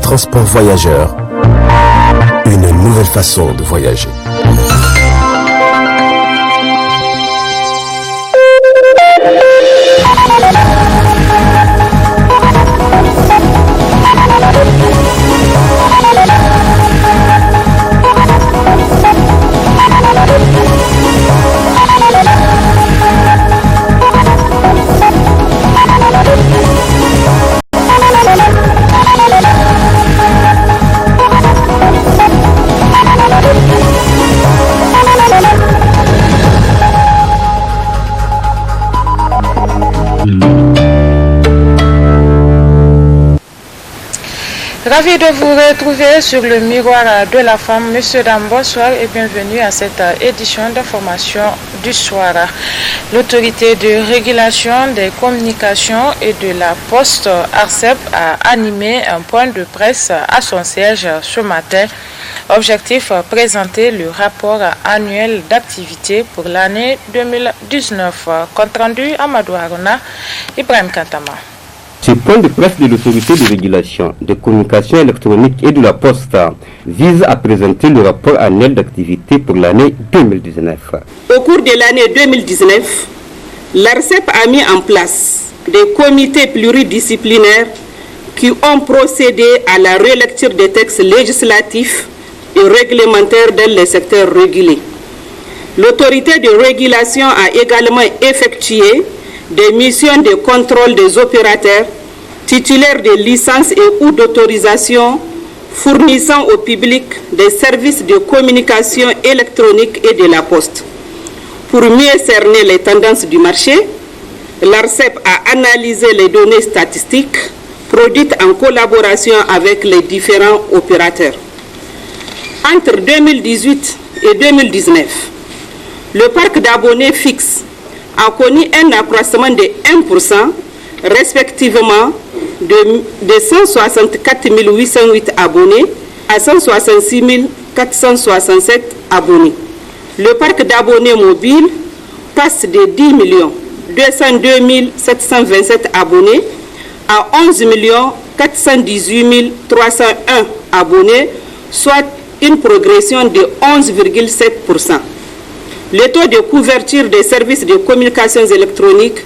transport voyageurs, une nouvelle façon de voyager. Ravi de vous retrouver sur le miroir de la femme. Messieurs, dames, bonsoir et bienvenue à cette édition d'information du soir. L'autorité de régulation des communications et de la poste ARCEP a animé un point de presse à son siège ce matin. Objectif, présenter le rapport annuel d'activité pour l'année 2019. Compte rendu Amadou Arona, Ibrahim Kantama. Ce point de presse de l'autorité de régulation des communications électroniques et de la poste vise à présenter le rapport annuel d'activité pour l'année 2019. Au cours de l'année 2019, l'ARCEP a mis en place des comités pluridisciplinaires qui ont procédé à la relecture des textes législatifs et réglementaires dans les secteurs régulés. L'autorité de régulation a également effectué des missions de contrôle des opérateurs titulaires de licences et ou d'autorisation fournissant au public des services de communication électronique et de la poste. Pour mieux cerner les tendances du marché, l'ARCEP a analysé les données statistiques produites en collaboration avec les différents opérateurs. Entre 2018 et 2019, le parc d'abonnés fixe a connu un accroissement de 1%, respectivement de 164 808 abonnés à 166 467 abonnés. Le parc d'abonnés mobiles passe de 10 202 727 abonnés à 11 418 301 abonnés, soit une progression de 11,7%. Le taux de couverture des services de communications électroniques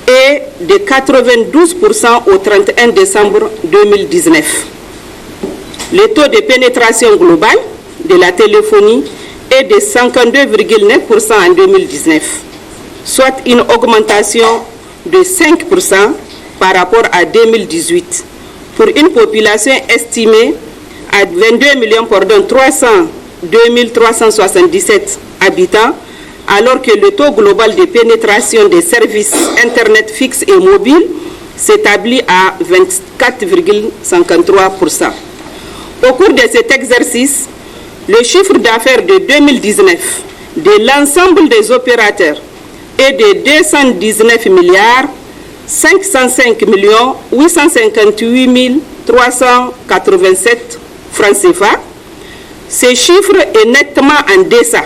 est de 92% au 31 décembre 2019. Le taux de pénétration globale de la téléphonie est de 52,9% en 2019, soit une augmentation de 5% par rapport à 2018, pour une population estimée à 22 377 habitants, alors que le taux global de pénétration des services Internet fixe et mobile s'établit à 24,53%. Au cours de cet exercice, le chiffre d'affaires de 2019 de l'ensemble des opérateurs est de 219 milliards 505 858 387 francs CFA. Ce chiffre est nettement en deçà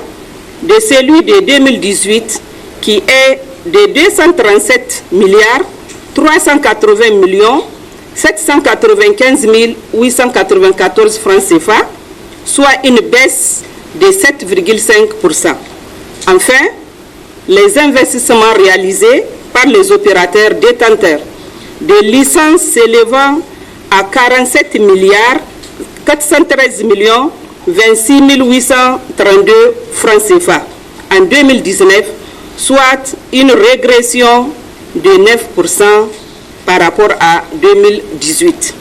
de celui de 2018 qui est de 237 milliards 380 795 894 francs CFA, soit une baisse de 7,5%. Enfin, les investissements réalisés par les opérateurs détenteurs de licences s'élevant à 47 milliards 413 26 832 francs CFA en 2019, soit une régression de 9% par rapport à 2018.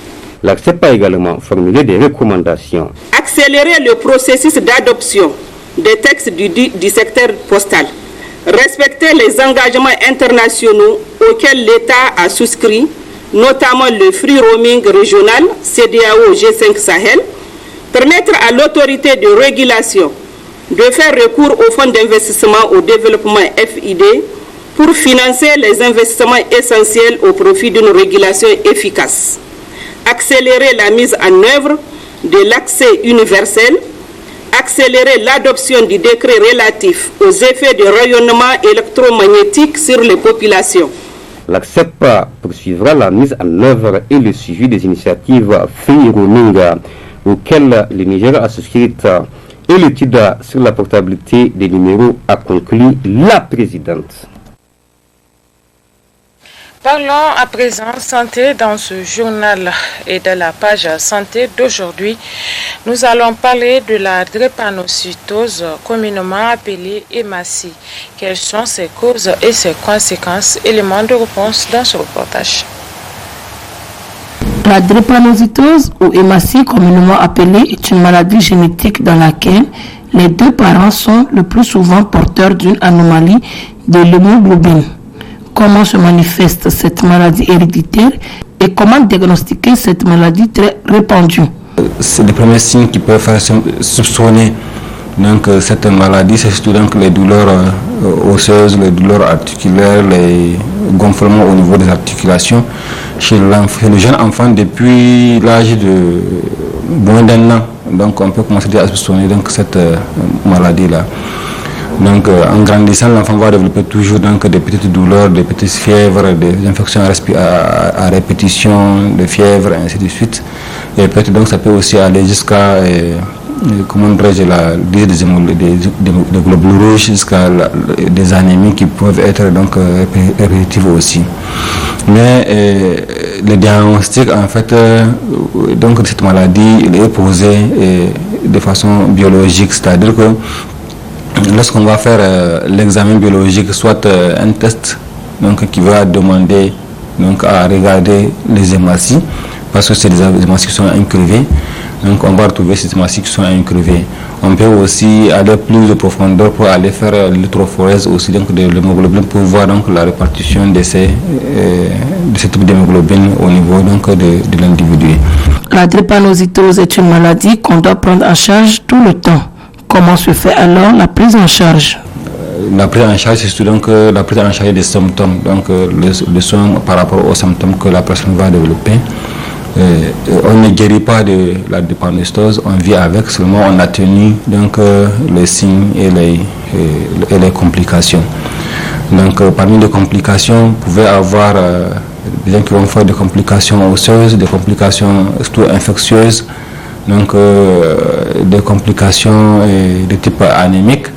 L'ARCEP a également formulé des recommandations. Accélérer le processus d'adoption des textes du secteur postal. Respecter les engagements internationaux auxquels l'État a souscrit, notamment le free roaming régional CEDEAO G5 Sahel. Permettre à l'autorité de régulation de faire recours au fonds d'investissement au développement FID pour financer les investissements essentiels au profit d'une régulation efficace. Accélérer la mise en œuvre de l'accès universel, accélérer l'adoption du décret relatif aux effets de rayonnement électromagnétique sur les populations. L'ACCEP poursuivra la mise en œuvre et le suivi des initiatives Free Roaming auxquelles le Niger a souscrit et l'étude sur la portabilité des numéros a conclu la présidente. Parlons à présent santé dans ce journal et de la page santé d'aujourd'hui. Nous allons parler de la drépanocytose, communément appelée hématie. Quelles sont ses causes et ses conséquences? Éléments de réponse dans ce reportage. La drépanocytose ou hématie, communément appelée, est une maladie génétique dans laquelle les deux parents sont le plus souvent porteurs d'une anomalie de l'hémoglobine. Comment se manifeste cette maladie héréditaire et comment diagnostiquer cette maladie très répandue? C'est les premiers signes qui peuvent faire soupçonner donc, cette maladie, c'est surtout donc, les douleurs osseuses, les douleurs articulaires, les gonflements au niveau des articulations chez le jeune enfant depuis l'âge de moins d'un an. Donc on peut commencer à soupçonner donc, cette maladie-là. Donc en grandissant, l'enfant va développer toujours donc, des petites douleurs, des petites fièvres, des infections à répétition, des fièvres, et ainsi de suite. Et peut-être donc ça peut aussi aller jusqu'à des globules rouges, jusqu'à des anémies qui peuvent être donc répétitives aussi. Mais le diagnostic en fait donc de cette maladie il est posé de façon biologique, c'est-à-dire que lorsqu'on va faire l'examen biologique, soit un test donc, qui va demander donc, à regarder les hématies, parce que c'est des hématies qui sont incurvées, donc on va retrouver ces hématies qui sont incurvées. On peut aussi aller plus de profondeur pour aller faire l'électrophorèse aussi donc, de l'hémoglobine pour voir donc, la répartition de ce type d'hémoglobine au niveau donc, de l'individu. La drépanocytose est une maladie qu'on doit prendre en charge tout le temps. Comment se fait alors la prise en charge? La prise en charge, c'est surtout donc, la prise en charge des symptômes, donc les soins par rapport aux symptômes que la personne va développer. On ne guérit pas de la drépanocytose, on vit avec, seulement on atténue donc, les signes et les complications. Donc parmi les complications, vous pouvez avoir des gens qui vont faire des complications osseuses, des complications surtout infectieuses, donc des complications de type anémique,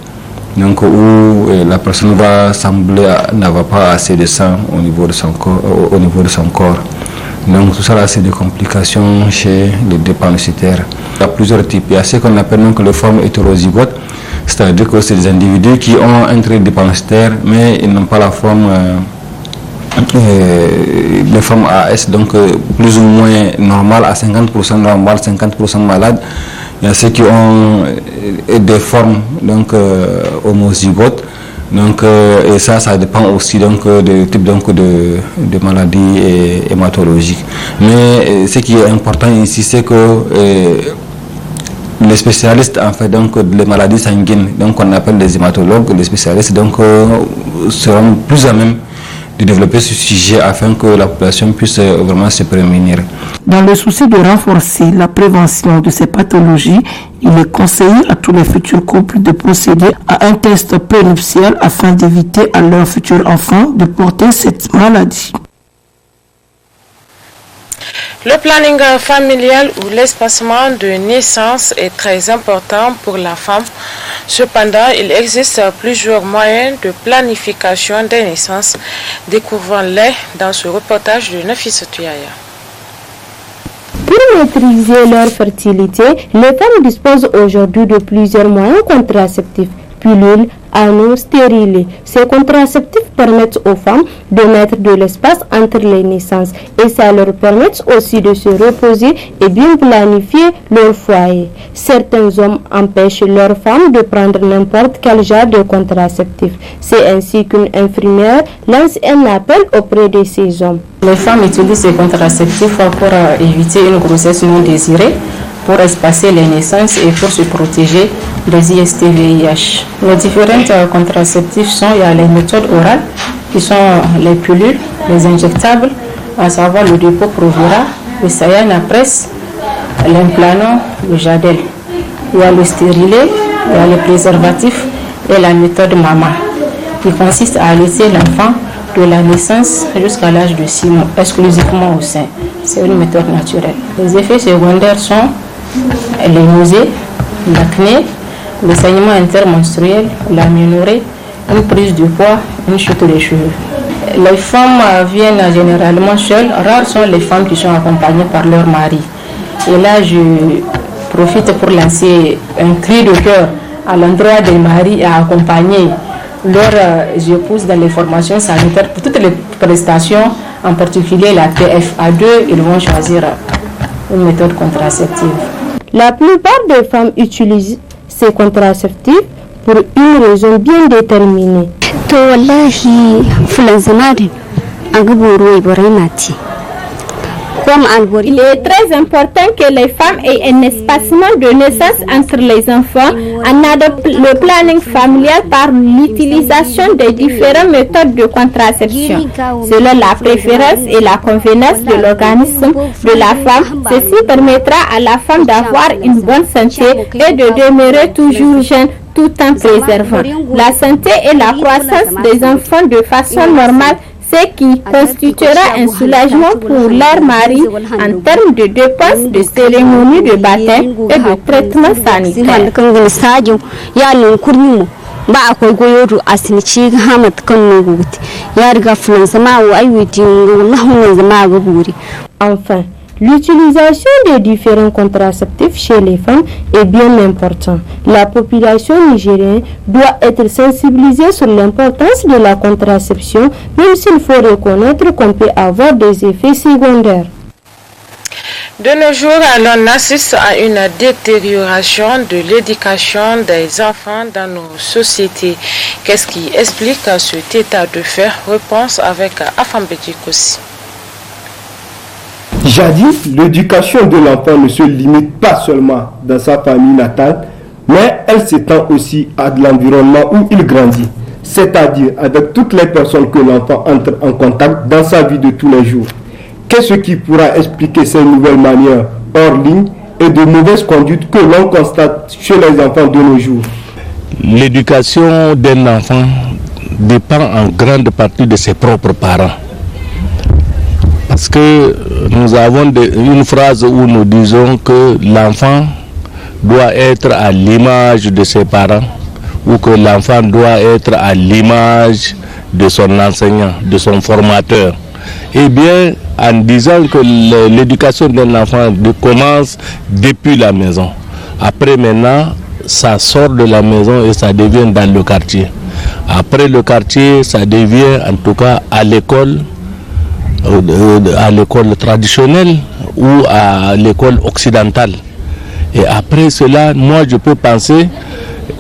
donc où la personne va sembler n'avoir pas assez de sang au niveau de son corps. Donc tout ça là c'est des complications chez les drépanocytaires. Il y a plusieurs types. Il y a ce qu'on appelle donc les formes hétérozygotes, c'est-à-dire que c'est des individus qui ont un trait drépanocytaire mais ils n'ont pas la forme les formes AS, donc plus ou moins normales, à 50% normales, 50% malades. Il y a ceux qui ont des formes donc homozygotes, donc et ça dépend aussi donc du type donc de maladies hématologiques. Mais ce qui est important ici, c'est que les spécialistes en fait donc les maladies sanguines, donc on appelle les hématologues, les spécialistes donc seront plus à même de développer ce sujet afin que la population puisse vraiment se prémunir. Dans le souci de renforcer la prévention de ces pathologies, il est conseillé à tous les futurs couples de procéder à un test prénuptial afin d'éviter à leurs futurs enfants de porter cette maladie. Le planning familial ou l'espacement de naissance est très important pour la femme. Cependant, il existe plusieurs moyens de planification des naissances. Découvrons-les dans ce reportage de Nafisa Tuyaya. Pour maîtriser leur fertilité, les femmes disposent aujourd'hui de plusieurs moyens contraceptifs, pilules, anneaux, stériles. Ces contraceptifs permettent aux femmes de mettre de l'espace entre les naissances et ça leur permet aussi de se reposer et bien planifier leur foyer. Certains hommes empêchent leurs femmes de prendre n'importe quel genre de contraceptif. C'est ainsi qu'une infirmière lance un appel auprès de ces hommes. Les femmes utilisent ces contraceptifs pour éviter une grossesse non désirée, pour espacer les naissances et pour se protéger des IST-VIH. Les différents contraceptifs sont, il y a les méthodes orales, qui sont les pilules, les injectables, à savoir le dépôt Provera, le Sayana Press, l'implanton, le Jadel. Il y a le stérilet, il y a le préservatif et la méthode MAMA, qui consiste à laisser l'enfant de la naissance jusqu'à l'âge de 6 mois, exclusivement au sein. C'est une méthode naturelle. Les effets secondaires sont les nausées, l'acné, le saignement intermenstruel, l'aménorrhée, une prise de poids, une chute des cheveux. Les femmes viennent généralement seules. Rares sont les femmes qui sont accompagnées par leur mari. Et là, je profite pour lancer un cri de cœur à l'endroit des maris à accompagner leurs épouses dans les formations sanitaires pour toutes les prestations, en particulier la TFA2. Ils vont choisir une méthode contraceptive. La plupart des femmes utilisent ces contraceptifs pour une raison bien déterminée. Il est très important que les femmes aient un espacement de naissance entre les enfants en adoptant le planning familial par l'utilisation des différentes méthodes de contraception. Selon la préférence et la convenance de l'organisme de la femme, ceci permettra à la femme d'avoir une bonne santé et de demeurer toujours jeune tout en préservant la santé et la croissance des enfants de façon normale, ce qui constituera un soulagement pour leur mari en termes de dépenses de cérémonie de baptême et de traitement sanitaire. Enfin, l'utilisation des différents contraceptifs chez les femmes est bien importante. La population nigérienne doit être sensibilisée sur l'importance de la contraception, même s'il faut reconnaître qu'on peut avoir des effets secondaires. De nos jours, l'on assiste à une détérioration de l'éducation des enfants dans nos sociétés. Qu'est-ce qui explique cet état de fait? Réponse avec Afambedi Kossi. Jadis, l'éducation de l'enfant ne se limite pas seulement dans sa famille natale, mais elle s'étend aussi à l'environnement où il grandit, c'est-à-dire avec toutes les personnes que l'enfant entre en contact dans sa vie de tous les jours. Qu'est-ce qui pourra expliquer ces nouvelles manières hors ligne et de mauvaises conduites que l'on constate chez les enfants de nos jours? L'éducation d'un enfant dépend en grande partie de ses propres parents. Parce que nous avons une phrase où nous disons que l'enfant doit être à l'image de ses parents ou que l'enfant doit être à l'image de son enseignant, de son formateur. Eh bien, en disant que l'éducation d'un enfant commence depuis la maison. Après maintenant, ça sort de la maison et ça devient dans le quartier. Après le quartier, ça devient en tout cas à l'école traditionnelle ou à l'école occidentale. Et après cela, moi je peux penser,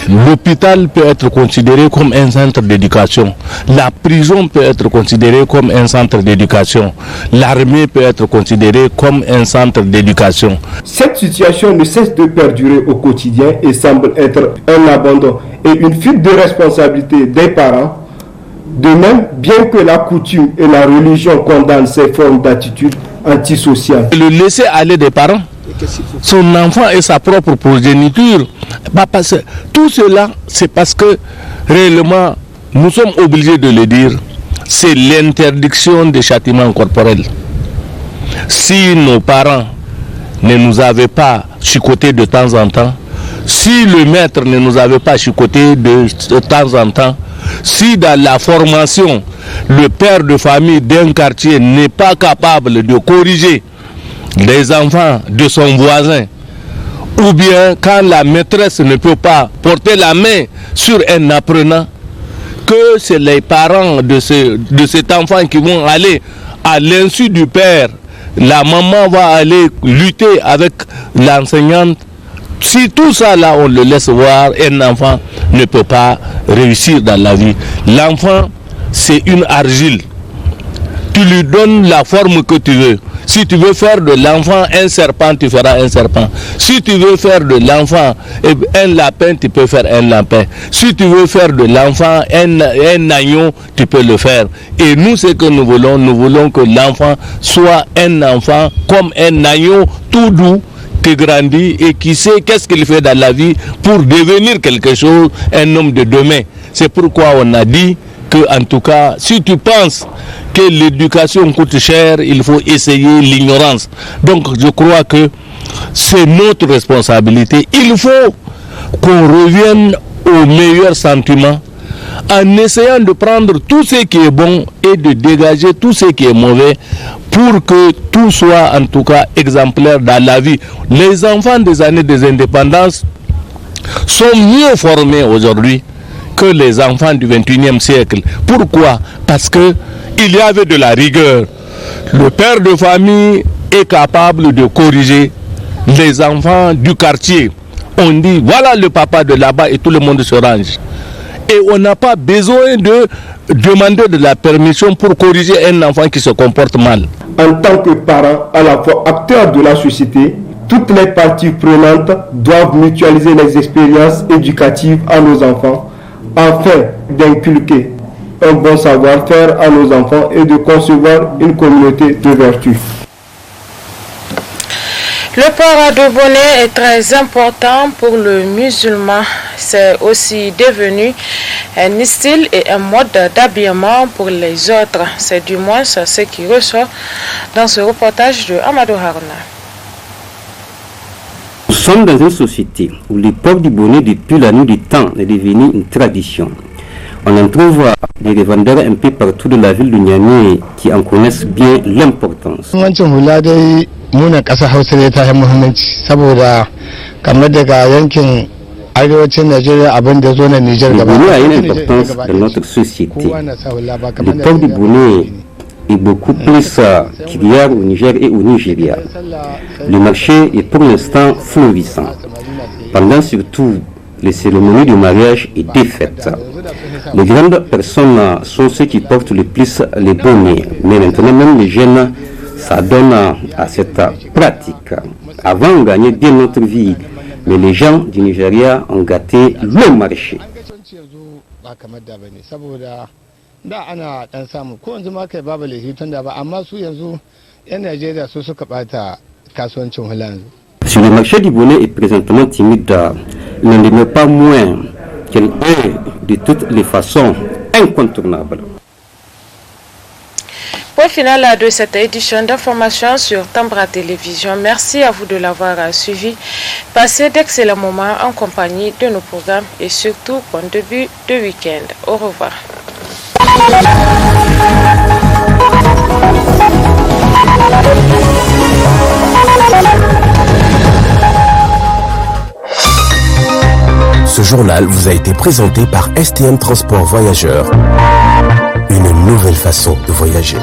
l'hôpital peut être considéré comme un centre d'éducation, la prison peut être considérée comme un centre d'éducation, l'armée peut être considérée comme un centre d'éducation. Cette situation ne cesse de perdurer au quotidien et semble être un abandon et une fuite de responsabilité des parents. De même, bien que la coutume et la religion condamnent ces formes d'attitude antisociale. Le laisser aller des parents, son enfant et sa propre progéniture, tout cela, c'est parce que réellement, nous sommes obligés de le dire, c'est l'interdiction des châtiments corporels. Si nos parents ne nous avaient pas chicotés de temps en temps, si le maître ne nous avait pas chicotés de temps en temps, si dans la formation, le père de famille d'un quartier n'est pas capable de corriger les enfants de son voisin, ou bien quand la maîtresse ne peut pas porter la main sur un apprenant, que c'est les parents de cet enfant qui vont aller à l'insu du père, la maman va aller lutter avec l'enseignante. Si tout ça là on le laisse voir, un enfant ne peut pas réussir dans la vie. L'enfant c'est une argile. Tu lui donnes la forme que tu veux. Si tu veux faire de l'enfant un serpent, tu feras un serpent. Si tu veux faire de l'enfant un lapin, tu peux faire un lapin. Si tu veux faire de l'enfant un agneau, tu peux le faire. Et nous, ce que nous voulons que l'enfant soit un enfant comme un agneau tout doux, qui grandit et qui sait qu'est-ce qu'il fait dans la vie pour devenir quelque chose, un homme de demain. C'est pourquoi on a dit que, en tout cas, si tu penses que l'éducation coûte cher, il faut essayer l'ignorance. Donc, je crois que c'est notre responsabilité. Il faut qu'on revienne au meilleur sentiment en essayant de prendre tout ce qui est bon et de dégager tout ce qui est mauvais pour que tout soit en tout cas exemplaire dans la vie. Les enfants des années des indépendances sont mieux formés aujourd'hui que les enfants du 21e siècle. Pourquoi? Parce que il y avait de la rigueur. Le père de famille est capable de corriger les enfants du quartier. On dit voilà le papa de là-bas et tout le monde se range. Et on n'a pas besoin de demander de la permission pour corriger un enfant qui se comporte mal. En tant que parents, à la fois acteurs de la société, toutes les parties prenantes doivent mutualiser les expériences éducatives à nos enfants afin d'inculquer un bon savoir-faire à nos enfants et de concevoir une communauté de vertu. Le port de bonnet est très important pour le musulman. C'est aussi devenu un style et un mode d'habillement pour les autres. C'est du moins ce qui ressort dans ce reportage de Amadou Haruna. Nous sommes dans une société où le port du bonnet depuis la nuit du temps est devenu une tradition. On en trouve des revendeurs un peu partout de la ville de Niamey qui en connaissent bien l'importance. Muna ƙasa Hausa ne ta yi muhimmanci saboda kamar daga yankin arewacin Najeriya abin da zo na Niger gaba. Le bonnet a une importance dans notre société. Le port du bonnet est beaucoup plus criard au Niger et au Nigeria. Le marché est pour l'instant florissant. Pendant surtout les cérémonies de mariage et des fêtes. Les grandes personnes sont ceux qui portent le plus les bonnets, mais maintenant même les jeunes s'adonnent à cette pratique. Avant, on gagnait bien notre vie, mais les gens du Nigeria ont gâté le marché. Sur le marché du bonnet est présentement timide, il n'en demeure pas moins qu'elle est de toutes les façons incontournable. Point final de cette édition d'information sur Tambra Télévision. Merci à vous de l'avoir suivi. Passez d'excellents moments en compagnie de nos programmes et surtout bon début de week-end. Au revoir. Ce journal vous a été présenté par STM Transport Voyageurs. Une nouvelle façon de voyager.